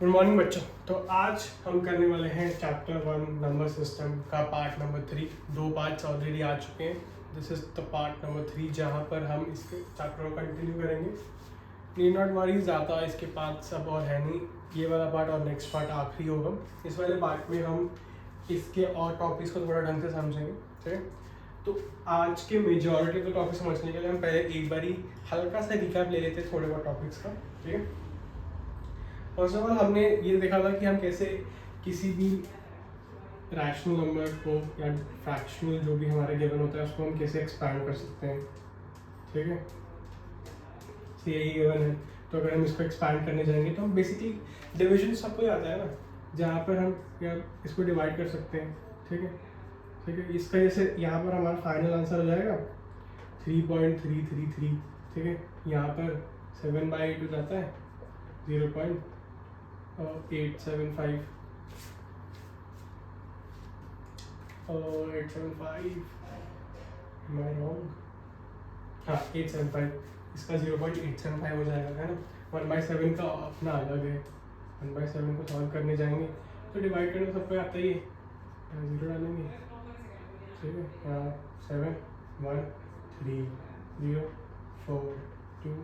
Good morning बच्चों। तो आज हम करने वाले हैं चैप्टर 1 नंबर सिस्टम का पार्ट नंबर 3। 2 पार्ट्स ऑलरेडी आ चुके हैं। This is the part number 3 जहाँ पर हम इसके चैप्टर को कंटिन्यू करेंगे। नीड नॉट वरी, ज़्यादा इसके पार्ट सब और है नहीं। ये वाला पार्ट और नेक्स्ट पार्ट आखिरी होगा। इस वाले पार्ट में हम इसके और टॉपिक्स को थोड़ा ढंग से समझेंगे, ठीक है। तो आज के मेजॉरिटी ऑफ द टॉपिक समझने के लिए हम पहले एक बारी हल्का सा रिकैप ले लेते हैं थोड़े बहुत टॉपिक्स का, ठीक है। फर्स्ट ऑफ ऑल हमने ये देखा था कि हम कैसे किसी भी रैशनल नंबर को या फ्रैक्शनल जो भी हमारे गिवन होता है उसको हम कैसे एक्सपैंड कर सकते हैं, ठीक है। तो यही गिवन है, तो अगर हम इसको एक्सपैंड करने जाएंगे तो हम बेसिकली डिवीजन सबको ही आता है ना, जहाँ पर हम या इसको डिवाइड कर सकते हैं, ठीक है। ठीक है, इसका जैसे यहाँ पर हमारा फाइनल आंसर हो जाएगा 3.333, ठीक है। यहाँ पर 7/8 हो जाता है 0.875 और 875 am I wrong? हाँ 875, इसका 0.875 हो जाएगा, है ना। 1/7 का अपना अलग है। 1/7 को सॉल्व करने जाएंगे तो डिवाइड करने सबको आता ही है, यहाँ 0 डालेंगे, ठीक है। यहाँ 7 1 3 0 4 2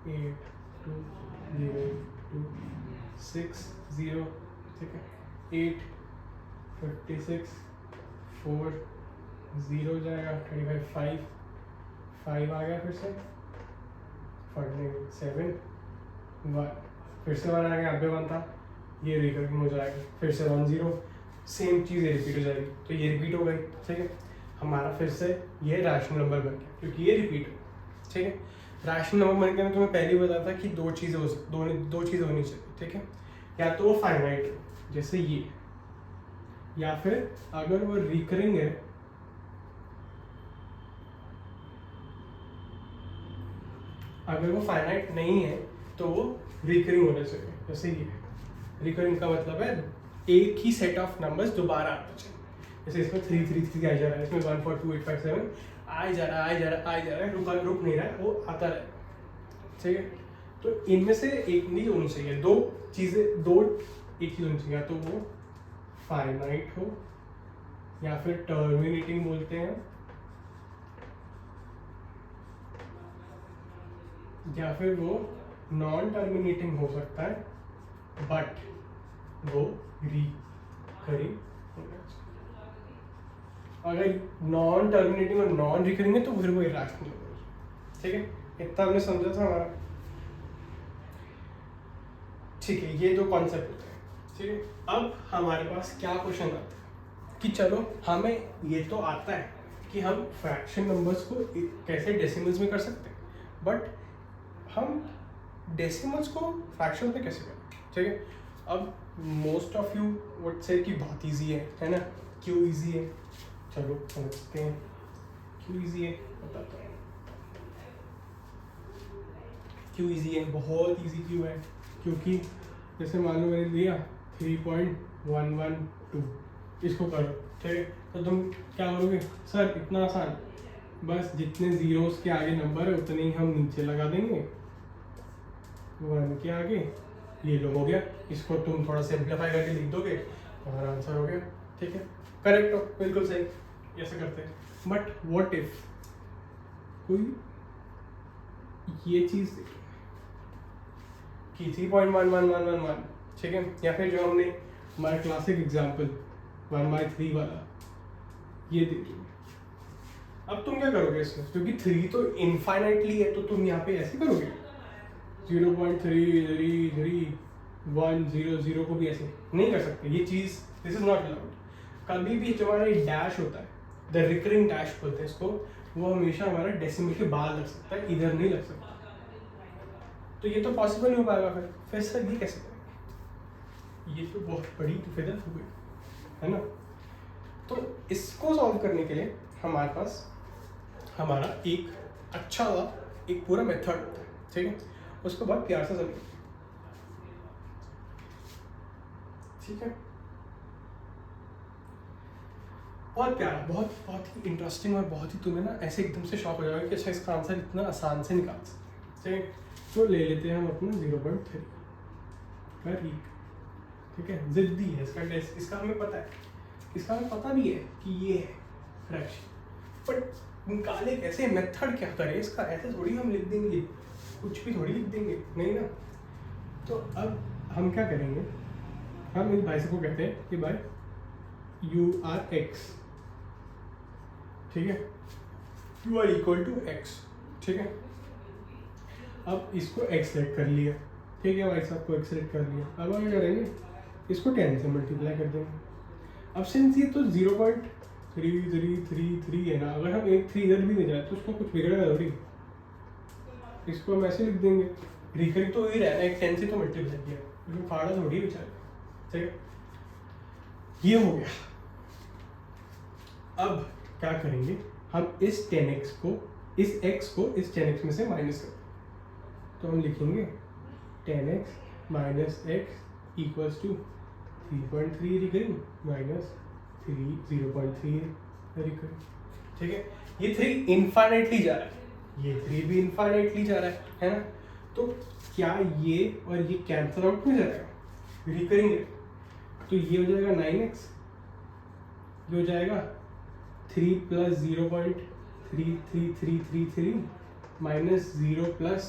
8 2 0 2 6 0, ठीक है। 8 56 4 0 हो जाएगा 25 5 5 आ गया, फिर से 7 1 फिर से 1 आ गया, अभी 1 था, ये रिकरिंग हो जाएगा, फिर से 1 0, सेम चीज़ ये रिपीट हो जाएगी, तो ये रिपीट हो गई, ठीक है। हमारा फिर से ये रैशनल नंबर बन गया क्योंकि ये रिपीट हो, ठीक है। रैशनल नंबर बन गया, मैं तुम्हें पहले ही बताया था कि दो चीज़ें होनी चाहिए, ठीक है। या तो वो फाइनाइट हो जैसे ये, या फिर अगर वो रिकरिंग है अगर वो फाइनाइट नहीं है तो वो रिकरिंग होना चाहिए, जैसे ये। रिकरिंग का मतलब है एक ही सेट ऑफ नंबर्स दोबारा आना चाहिए। जैसे इसमें 3 3 3 आ जा रहा है, इसमें 1 4 2 8 5 7 आ जा रहा है, रुक नहीं रहा है, वो आता रहेगा, ठीक है। तो इनमें से एक नहीं होनी चाहिए, दो एक चीज़ होनी चाहिए, या तो वो फाइनाइट हो या फिर टर्मिनेटिंग बोलते हैं, या फिर वो नॉन टर्मिनेटिंग हो सकता है बट वो रिकरिंग होना चाहिए। अगर नॉन टर्मिनेटिंग और नॉन रिकरिंग है तो फिर वो इरैशनल होगा, ठीक है। इतना हमने समझा था हमारा, ठीक है। ये दो कॉन्सेप्ट होते हैं, ठीक है। अब हमारे पास क्या क्वेश्चन आता है कि चलो हमें ये तो आता है कि हम फ्रैक्शन नंबर्स को कैसे डेसिमल्स में कर सकते हैं, बट हम डेसिमल्स को फ्रैक्शन में कैसे करें, ठीक है। अब most of you would say कि बहुत इजी है ना। क्यों इजी है, चलो समझते हैं क्यों इजी है, बताता हूँ क्यों इजी है। बहुत इजी क्यों है, क्योंकि जैसे मान लो मैंने लिया 3.112, इसको करो, ठीक है। तो तुम क्या करोगे, सर इतना आसान, बस जितने जीरोस के आगे नंबर है उतने ही हम नीचे लगा देंगे, 1 के आगे ये लो, हो गया। इसको तुम थोड़ा सिंप्लीफाई करके लिख दोगे, तुम्हारा आंसर हो गया, ठीक है। करेक्ट हो, बिल्कुल सही, ऐसे करते हैं। बट व्हाट इफ कोई ये चीज़ देखे कि 3.11111, ठीक है, या फिर जो हमने हमारा क्लासिक एग्जाम्पल 1/3 वाला ये देखिए। अब तुम क्या करोगे इसमें, क्योंकि 3 तो इनफाइनाइटली है, तो तुम यहाँ पे ऐसे करोगे 0.333 को भी ऐसे नहीं कर सकते, ये चीज़ दिस इज नॉट अलाउड। कभी भी जो हमारा डैश होता है, द रिकरिंग डैश बोलते हैं इसको, वो हमेशा हमारा डेसिमल के बाद लग सकता है, इधर नहीं लग सकता। तो ये तो पॉसिबल नहीं हो पाएगा, फिर सर ये कैसे करेंगे, ये तो बहुत बड़ी फिदत हो गई, है ना। तो इसको सॉल्व करने के लिए हमारे पास हमारा एक अच्छा एक पूरा मेथड होता है, ठीक है। उसको बहुत प्यार से समझिए, ठीक है। बहुत प्यारा, बहुत बहुत ही इंटरेस्टिंग और बहुत ही तुम्हें ना ऐसे एकदम से शॉक हो जाएगा कि अच्छा इसका आंसर इतना आसान से निकाल सकते हैं, ठीक है। तो ले लेते हैं हम अपना 0.3 का ठीक है, जिद्दी है इसका टेस्ट, इसका हमें पता है, इसका हमें पता भी है कि ये है फ्रैक्शन, बट निकाले कैसे, मेथड क्या करें इसका, ऐसे थोड़ी हम लिख देंगे, कुछ भी थोड़ी लिख देंगे, नहीं ना। तो अब हम क्या करेंगे, हम इस भाई से को कहते हैं कि भाई यू आर एक्स, ठीक है, u r equal to x, ठीक है। अब इसको एक्स सेलेक्ट कर लिया, ठीक है भाई साहब को एक्स सेलेक्ट कर लिया। अब हम क्या करेंगे, इसको 10 से मल्टीप्लाई कर देंगे। अब सिंस ये तो 0.3333 है ना, अगर हम एक 3 इधर भी ले जाए तो उसको कुछ बिगड़ेगा थोड़ी, इसको हम ऐसे लिख देंगे, रिकरिंग तो वही रहना, एक 10 से तो मल्टीप्लाई किया, इसको फाड़ा थोड़ी बेचारा, ठीक है। ये हो गया। अब क्या करेंगे, हम इस 10x को, इस x को इस 10x में से माइनस कर, तो हम लिखेंगे 10x minus x equals to 3.3 recurring minus 0.3 recurring, ठीक है। ये 3 इनफाइनाइटली जा रहा है, ये 3 भी इनफाइनाइटली जा रहा है ना। तो क्या ये और ये कैंसल आउट में जाएगा, रिकरिंग है, तो ये हो जाएगा 9x, ये हो जाएगा 3 प्लस 0.33333 माइनस 0 प्लस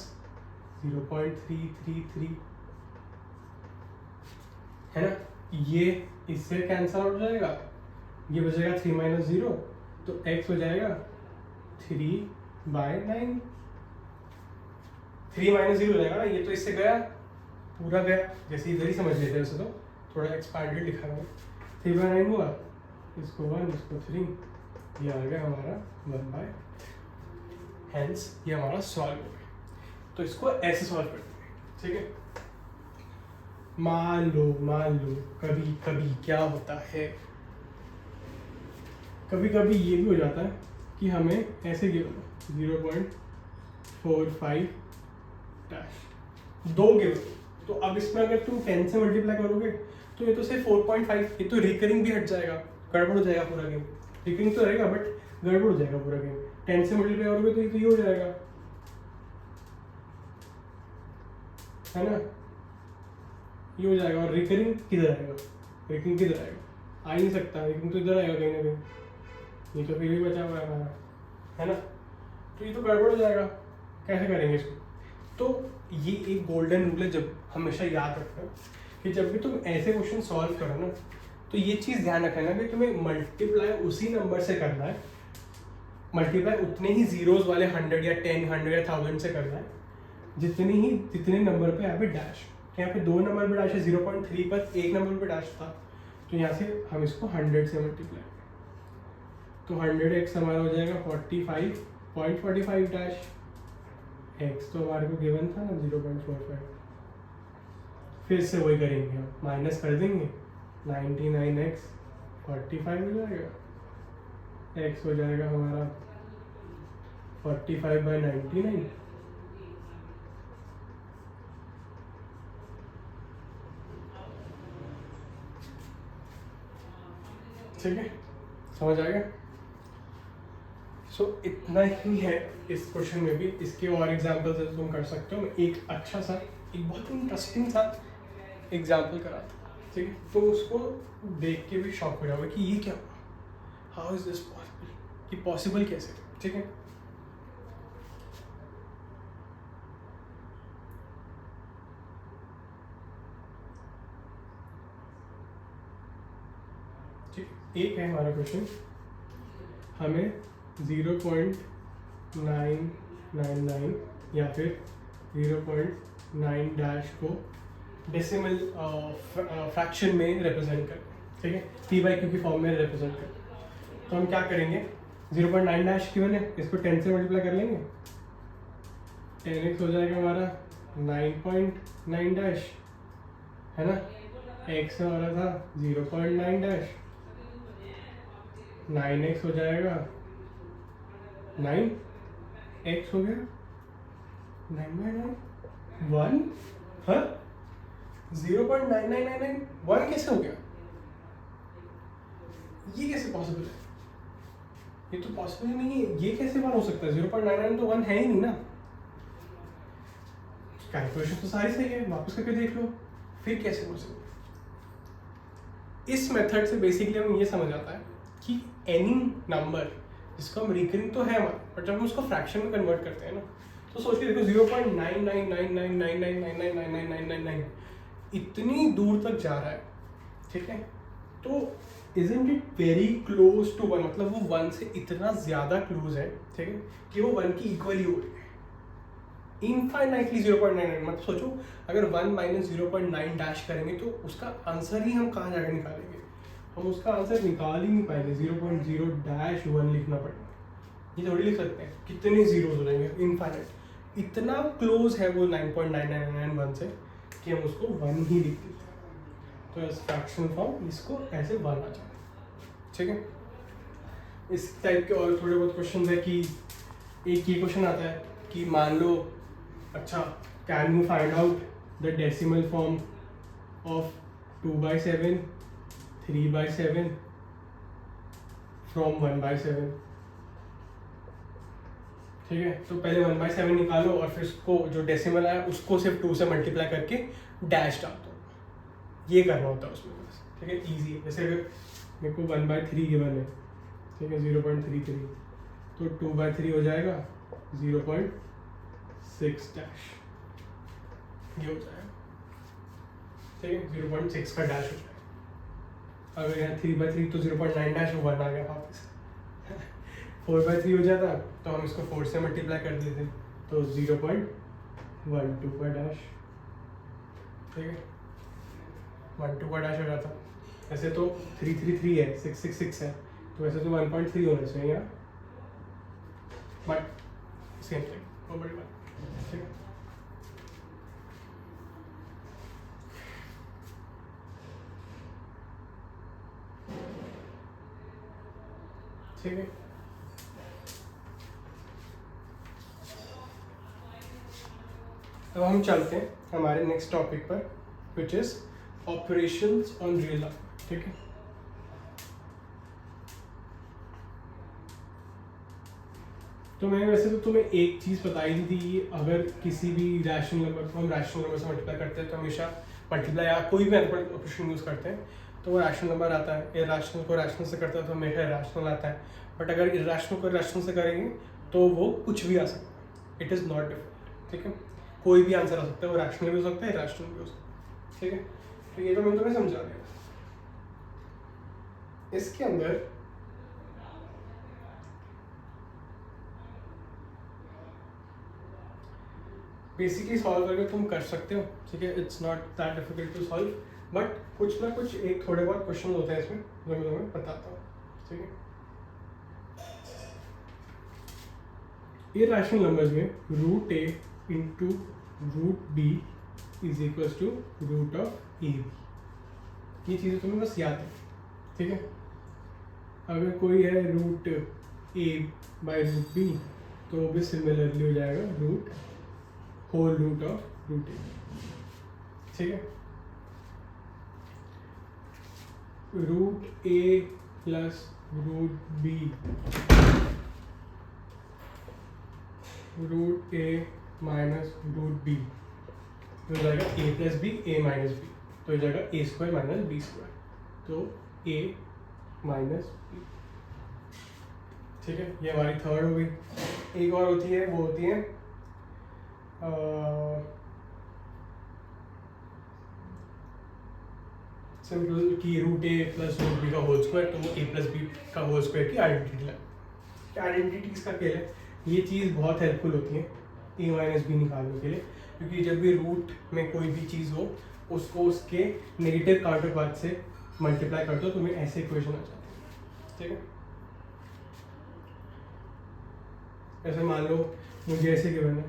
0.333, है ना। ये इससे कैंसल आउट हो जाएगा, ये बचेगा 3 माइनस 0, तो x हो जाएगा 3/9, 3 माइनस 0 हो जाएगा ना, ये तो इससे गया पूरा गया, जैसे इधर ही समझ लेते हैं, वैसे तो थोड़ा एक्सपांडेड लिखा हुआ है, 3/9 हुआ, इसको 1 इसको 3, ये आ गया हमारा 1/, हेंस ये हमारा सॉल्व हो गया। तो इसको ऐसे सॉल्व कर देंगे, ठीक है। मान लो कभी कभी क्या होता है, कभी कभी ये भी हो जाता है कि हमें ऐसे गिवन 0.45 डैश 2 गिवन, तो अब इसमें अगर तुम 10 से मल्टीप्लाई करोगे तो ये तो सिर्फ 4.5, ये तो रिकरिंग भी हट जाएगा, गड़बड़ हो जाएगा पूरा गेम, रिकरिंग तो रहेगा बट गड़बड़ हो जाएगा पूरा गेम, 10 से मल्टीप्लाई करोगे तो ये हो जाएगा, है ना, ये हो जाएगा। और रिकरिंग किधर आएगा, रिकरिंग किधर आएगा, आ ही नहीं सकता, रिकरिंग तो इधर आएगा कहीं ना कहीं, ये तो फिर भी बचा हुआ है हमारा, है ना। तो ये तो गड़बड़ हो जाएगा, कैसे करेंगे इसको। तो ये एक गोल्डन रूल है, जब हमेशा याद रखना कि जब भी तुम ऐसे क्वेश्चन सॉल्व करो ना, तो ये चीज़ ध्यान रखना कि तुम्हें मल्टीप्लाई उसी नंबर से करना है, मल्टीप्लाई उतने ही जीरोस वाले 100 या 10 100 या 1000 से करना है जितने नंबर पे यहाँ पे डैश, यहाँ पे 2 नंबर पे डैश है, 0.3 पर 1 नंबर पे डैश था, तो यहाँ से हम इसको 100 से मल्टीप्लाई, तो 100x हमारा हो जाएगा 45.45 डैश, x तो हमारे को गिवन था ना 0.45, फिर से वही करेंगे हम, माइनस कर देंगे, 99x 45 हो जाएगा, x हो जाएगा हमारा 45/99, ठीक है, समझ आएगा। सो इतना ही है इस क्वेश्चन में भी, इसके और एग्जाम्पल्स तुम कर सकते हो। मैं एक अच्छा सा, एक बहुत इंटरेस्टिंग सा एग्जाम्पल कराता, ठीक है, तो उसको देख के भी शॉक हो जाओगे कि ये क्या हुआ, हाउ इज दिस पॉसिबल, कि पॉसिबल कैसे, ठीक है। ठीक, एक है हमारा क्वेश्चन, हमें 0.999 या फिर 0.9 डैश को डेसिमल फ्रैक्शन में रिप्रेजेंट कर, ठीक है, p/q की फॉर्म में रिप्रेजेंट कर। तो हम क्या करेंगे, 0.9 डैश गिवन है, इसको 10 से मल्टीप्लाई कर लेंगे, 10x हो जाएगा हमारा 9.9 डैश, है ना, x हमारा था 0.9 डैश, 9x हो जाएगा 9, x हो गया 9/9, 1, हाँ 0.9999 1 कैसे हो गया, ये कैसे पॉसिबल है, ये तो पॉसिबल नहीं है, ये कैसे 1 हो सकता है, 0.99 तो 1 है ही नहीं ना। कैलकुलेशन तो सारी सही है, वापस करके देख लो, फिर कैसे पॉसिबल, इस मेथड से बेसिकली हमें ये समझ आता है कि एनी नंबर जिसको हम रिकरिंग तो है हमारा, बट जब हम उसको फ्रैक्शन में कन्वर्ट करते हैं ना, तो सोच के देखो 0.999999999999 इतनी दूर तक जा रहा है, ठीक है, तो isn't it very close to 1, मतलब वो 1 से इतना ज़्यादा क्लोज है, ठीक है, कि वो 1 की इक्वली हो रही है इनफाइनाइटली 0.99। मतलब सोचो अगर 1 माइनस 0.9 डैश करेंगे तो उसका आंसर ही हम कहाँ जाकर निकालेंगे, हम उसका आंसर निकाल ही नहीं पाएंगे, 0.0 डैश 1 लिखना पड़ेगा। ये थोड़ी लिख सकते हैं, कितने जीरोज हो जाएंगे, इनफाइनाइट, इतना क्लोज है वो 9.9991 से कि हम उसको 1 ही लिख देते हैं। तो इस फ्रैक्शन फॉर्म इसको ऐसे 1 आ जाए, ठीक है। इस टाइप के और थोड़े बहुत क्वेश्चन है कि एक ये क्वेश्चन आता है कि मान लो, अच्छा, can you find out the decimal form of 2/7, 3/7 from 1/7, ठीक है। तो पहले 1/7 निकालो और फिर उसको जो डेसिमल है उसको सिर्फ 2 से मल्टीप्लाई करके डैश डाल दो, ये करना होता है उसमें बस, ठीक है, ईजी है। जैसे अगर मेरे को 1/3 गिवन है, ठीक है, 0.33, तो 2/3 हो जाएगा 0.6 डैश, ये हो जाएगा, ठीक है, 0.6 का डैश हो जाएगा। अगर यहाँ 3/3 तो 0.9 डैश 1 आ गया वापस। 4/3 हो जाता तो हम इसको 4 से मल्टीप्लाई कर देते, तो 0.12 का डैश, ठीक है, 12 का डैश हो जाता। ऐसे तो 333 है, 666 है, तो वैसे तो 1.3 होना चाहिए यहाँ, बट सेम थिंग, वो बड़ी बात, ठीक है। ठीक है, अब हम चलते हैं हमारे नेक्स्ट टॉपिक पर, which is operations on real number, ठीक है। तो मैंने वैसे तो तुम्हें एक चीज़ बताई दी थी, अगर किसी भी रैशनल नंबर को हम रैशनल नंबर से मल्टीप्लाई करते हैं तो हमेशा मल्टीप्लाई या कोई भी अदर ऑपरेशन यूज़ करते हैं तो वो रैशनल नंबर आता है। इरैशनल को रैशनल से करते हैं तो हमेशा इरैशनल आता है, बट अगर इरैशनल को इरैशनल से करेंगे तो वो कुछ भी आ सकता है, इट इज़ नॉट डिफरेंट, ठीक है। कोई भी आंसर आ सकता है, वो रैशनल भी हो सकता है, इरैशनल भी हो सकता है, ठीक है। तो ये तो मैंने तुम्हें समझा दिया। इसके अंदर बेसिकली सॉल्व करके तुम कर सकते हो, ठीक है, it's not that difficult to solve, but कुछ ना कुछ एक थोड़े बहुत क्वेश्चन होते हैं इसमें जो मैं तुम्हें बताता हूँ, ठीक है। इरैशनल नंबर्स में √a into √b is equals to √ab, ये चीज़ें तुम्हें बस याद है, ठीक है। अगर कोई है √a/√b तो वो भी सिमिलरली हो जाएगा होल रूट ऑफ √a, ठीक है। √a plus √b, √a minus √b तो हो जाएगा a plus b, a minus b, तो हो जाएगा a² माइनस b², तो a माइनस b, ठीक है। ये हमारी थर्ड हो गई। एक और होती है, वो होती है सिंपल कि √a प्लस √b का होल स्क्वायर, तो वो a प्लस b का होल स्क्वायर की आइडेंटिटी है। आइडेंटिटीज का खेल है, ये चीज़ बहुत हेल्पफुल होती है a माइनस बी निकालने के लिए, क्योंकि जब भी रूट में कोई भी चीज़ हो उसको उसके नेगेटिव काउंटर पार्ट से मल्टीप्लाई कर दो, तुम्हें ऐसे इक्वेशन आ जाती है, ठीक है। ऐसे मान लो मुझे ऐसे गिवन है,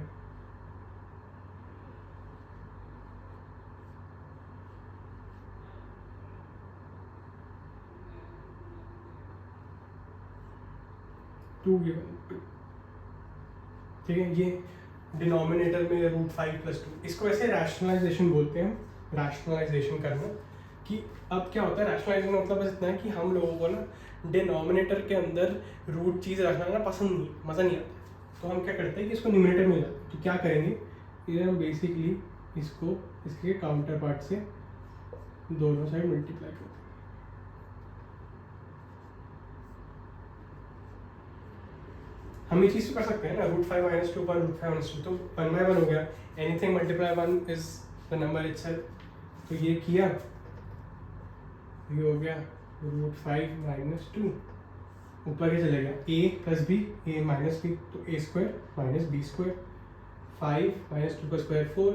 टू गिवन 2, ठीक है। ये डिनोमिनेटर में √5+2, इसको ऐसे रैशनलाइजेशन बोलते हैं, रैशनलाइजेशन करना। कि अब क्या होता है रैशनलाइजेशन, मतलब बस इतना है कि हम लोगों को ना डिनोमिनेटर के अंदर रूट चीज़ रखना पसंद नहीं, मज़ा नहीं आता, तो हम क्या करते हैं कि इसको न्यूमिनेटर में लाते हैं। तो क्या करेंगे, इधर हम बेसिकली इसको इसके काउंटर पार्ट से दोनों साइड मल्टीप्लाई करते हैं, हम ये चीज़ तो कर सकते हैं ना, √5 - 2 √5 - 2, तो 1/1 हो गया। Anything multiply 1 is the number itself, तो ये किया, ये हो गया √5 - 2, ऊपर ये चलेगा a + b, a - b, तो a² - b², 5 - 2 का स्क्वायर 4,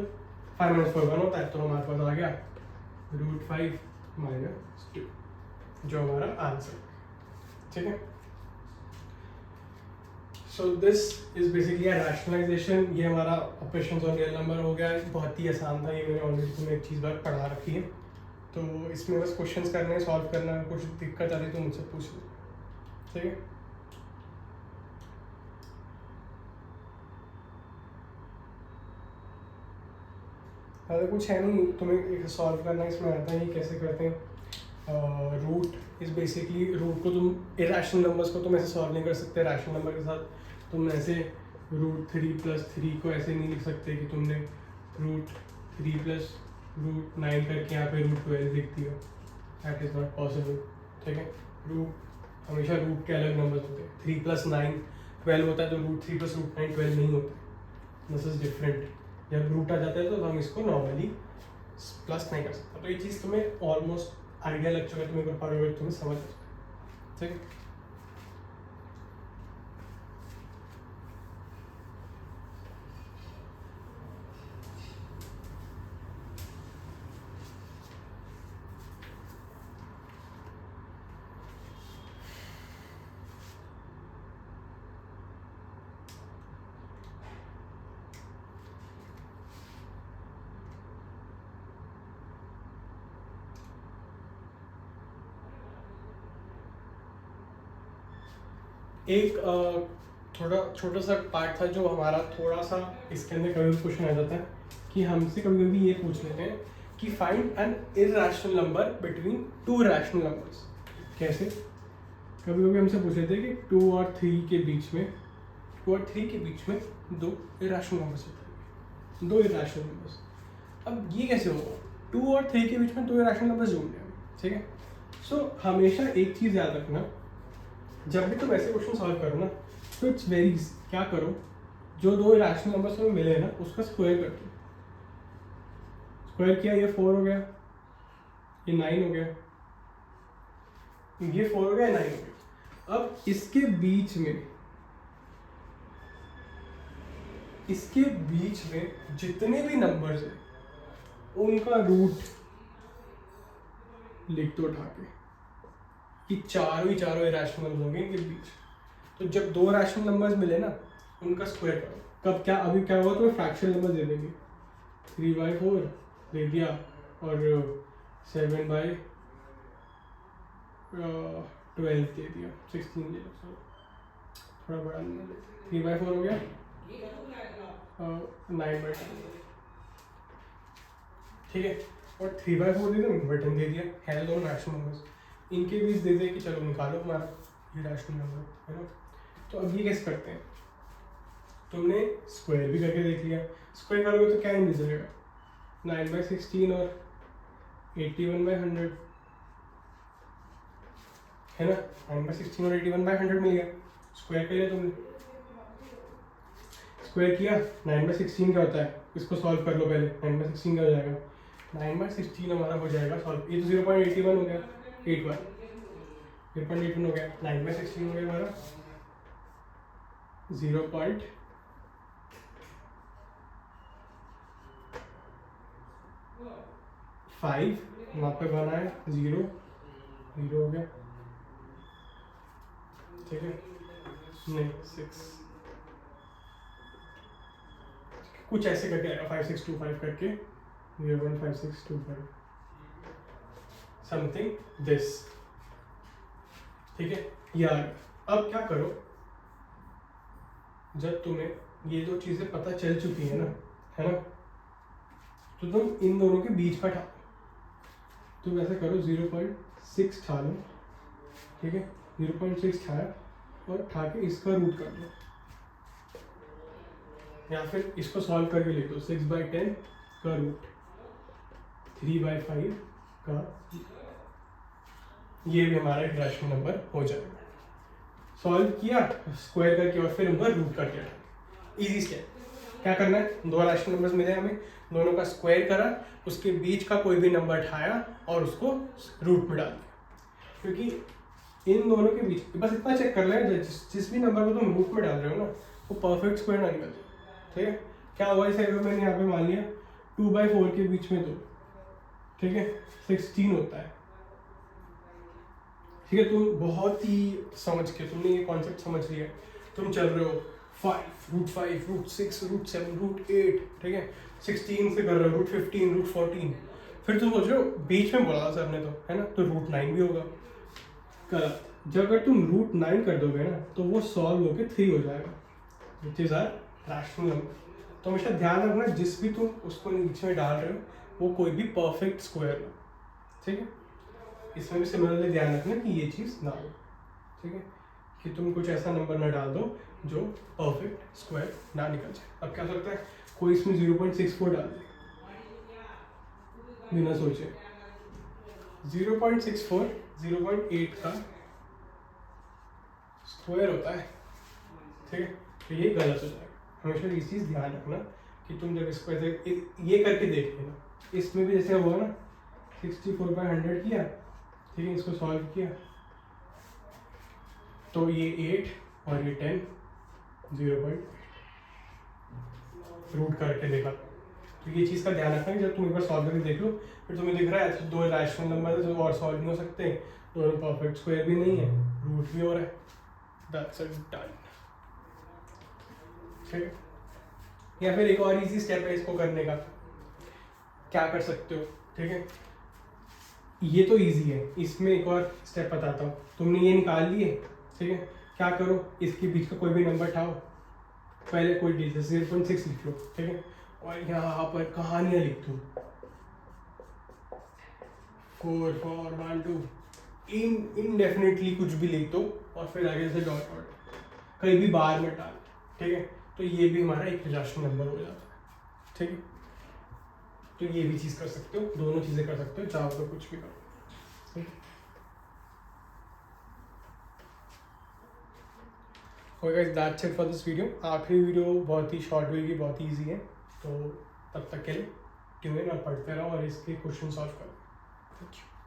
5 - 4 1 होता है, तो हमारे पास आ गया √5 - 2, जो हमारा आंसर। ठीक है, so this is basically rationalisation. ये हमारा ऑपरेशंस ऑन रियल नंबर हो गया। बहुत ही आसान था, ये मैंने ऑलरेडी तुम्हें एक चीज़ बार पढ़ा रखी है, तो इसमें बस क्वेश्चंस करने हैं, सॉल्व करना है। कुछ दिक्कत आती तो मुझसे पूछ लो। ठीक है, अगर कुछ है नहीं, तुम्हें सॉल्व करना इसमें आता है, कैसे करते हैं। रूट इज बेसिकली, रूट को तुम इरेशनल नंबर्स को तुम ऐसे सॉल्व नहीं कर सकते रैशनल नंबर के साथ। तुम ऐसे √3 + 3 को ऐसे नहीं लिख सकते कि तुमने √3 + √9 करके यहाँ पे √12 लिख दिया, दैट इज़ नॉट पॉसिबल। ठीक है, रूट हमेशा रूट के अलग नंबर्स होते हैं। 3 + 9 12 होता है, तो √3 + √9 12 नहीं होता। This is different. जब रूट आ जाता है तो हम इसको नॉर्मली प्लस नहीं कर सकते। तो ये चीज़ तुम्हें ऑलमोस्ट आइडिया लग चुका है, तुम्हें अगर पढ़ोगे तुम्हें समझ आ जाएगा। ठीक है, एक थोड़ा छोटा सा पार्ट था जो हमारा थोड़ा सा इसके अंदर कभी क्वेश्चन आ जाता है कि हमसे कभी कभी ये पूछ लेते हैं कि find an irrational number between 2 rational numbers. कैसे, कभी कभी हमसे पूछ लेते हैं कि 2 और 3 के बीच में 2 इरैशनल नंबर्स होते हैं, 2 इरैशनल नंबर्स। अब ये कैसे होगा, 2 और 3 के बीच में 2 इरैशनल नंबर्स ढूंढने हैं। ठीक है, सो हमेशा एक चीज़ याद रखना, जब भी तुम ऐसे क्वेश्चन सॉल्व करो ना, तो इट्स वेरी, क्या करो, जो 2 इरैशनल नंबर्स तुम्हें मिले ना उसका स्क्वायर कर दो। स्क्वायर किया, ये 4 हो गया, ये 9 हो गया, ये 4 हो गया, 9 हो गया। अब इसके बीच में जितने भी नंबर्स हैं उनका रूट लिख दो उठा के, कि चारों इरैशनल होंगे इनके बीच। तो जब 2 रैशनल नंबर्स मिले ना उनका स्क्वायर करो। कब, क्या, अभी क्या हुआ, तो फ्रैक्शनल नंबर दे देंगे, 3/4 दे दिया और 7/12 दे दिया, 16 दे दिया, थोड़ा बड़ा नंबर, 3/4 हो गया, 9/10। ठीक है, और 3/4 दे दिया, 10 दे दिया, है दोनों रैशनल नंबर्स, इनके बीच दे दे कि चलो निकालो हमारा ये रैशनल नंबर है ना। तो अब ये कैसे करते हैं, तुमने स्क्वायर भी करके देख लिया, स्क्वायर करोगे तो क्या मिल जाएगा, 9/16 और 81/100 है ना। 9/16 और 81/100 मिल गया, स्क्वायर कर लिया तुमने। स्क्वायर किया, 9/16 क्या होता है, इसको सॉल्व कर लो पहले, 9/16 क्या हो जाएगा, 9/16 हमारा हो जाएगा सॉल्व, ये तो 0.81 हो गया, 0.81 हो गया, 9/16 हो गया हमारा 0.5, वहाँ पे बना है 0 हो गया। ठीक है, नहीं 6, कुछ ऐसे करके आएगा, 5625 करके 0.5625 समथिंग दिस। ठीक है यार, अब क्या करो, जब तुम्हें ये 2 चीज़ें पता चल चुकी है ना, तो तुम इन दोनों के बीच का ठालो। तुम ऐसा करो, 0.6 ठालो। ठीक है, 0.6 ठाया और ठा के इसका रूट कर लो, या फिर इसको सॉल्व करके लिख दो, 6/10 का रूट 3/5 का, ये भी हमारा एक रैशनल नंबर हो जाएगा। सॉल्व किया, स्क्वायर करके और फिर उनका रूट करके हटा। Easy step. क्या करना है, दो रैशनल नंबर्स मिले हमें, दोनों का स्क्वायर करा, उसके बीच का कोई भी नंबर उठाया और उसको रूट में डाल दिया। क्योंकि इन दोनों के बीच बस इतना चेक कर लें, जिस भी नंबर को तुम रूट में डाल रहे हो ना वो परफेक्ट स्क्वायर ना निकल जाए। ठीक है, क्या हुआ इस अगर मैंने यहाँ पे मान लिया 2/4 के बीच में 2, ठीक है 16 होता है। ठीक है, तुम बहुत ही समझ के तुमने ये कॉन्सेप्ट समझ लिया, तुम चल रहे हो 5 रूट 6 रूट 7 रूट 8, ठीक है 16 से कर रहे हो रूट 15 रूट 14, फिर तुम सोच रहे हो बीच में बोला सर ने तो है ना, तो रूट 9 भी होगा। गलत। जब अगर तुम रूट 9 कर दोगे ना तो वो सॉल्व होकर 3 हो जाएगा, which is are rational number. तो हमेशा ध्यान रखना जिस भी तुम उसको नीचे में डाल रहे हो वो कोई भी परफेक्ट स्क्वायर हो। ठीक है, इसमें भी सिमिलरली ध्यान रखना कि ये चीज़ ना हो। ठीक है, कि तुम कुछ ऐसा नंबर ना डाल दो जो परफेक्ट स्क्वायर ना निकल जाए। अब क्या हो सकता है, कोई इसमें 0.64 डाल दे बिना सोचे। 0.64 0.8 का स्क्वायर होता है। ठीक है, तो ये गलत हो जाएगा। हमेशा ये चीज़ ध्यान रखना कि तुम जब इसको ऐसे ये करके देख लेना। इसमें भी जैसे हुआ ना 64/100 किया, ठीक है इसको सॉल्व किया तो ये 8 और ये 10 0.8 रूट करके देखा। तो ये चीज़ का ध्यान रखना कि जब तुम एक बार सॉल्व करके देख लो फिर तुम्हें दिख रहा है तो दो रैशनल नंबर है जो और सॉल्व नहीं हो सकते, तो परफेक्ट स्क्वायर भी नहीं है, रूट भी हो रहा है, दैट्स इट डन। ठीक है, या फिर एक और इजी स्टेप है इसको करने का, क्या कर सकते हो। ठीक है, ये तो इजी है, इसमें एक और स्टेप बताता हूँ। तुमने ये निकाल लिए, ठीक है क्या करो, इसके बीच का कोई भी नंबर उठाओ, पहले कोई डिजिट 0.6 लिख लो, ठीक है और यहाँ पर कहानियाँ लिख दो 4 4 1 2 इनडेफिनेटली कुछ भी लिख दो और फिर आगे से डॉट डॉट कहीं भी बाहर में डाल। ठीक है, तो ये भी हमारा एक रैशनल नंबर हो जाता है। ठीक है, तो ये भी चीज़ कर सकते हो, दोनों चीज़ें कर सकते हो, चाहो तो कुछ भी करो। Okay guys, that's it for this video. आखिरी वीडियो बहुत ही शॉर्ट होगी, बहुत ही ईजी है, तो तब तक के लिए ट्यून इन और पढ़ते रहो और इसके क्वेश्चन सॉल्व करो। Thank you.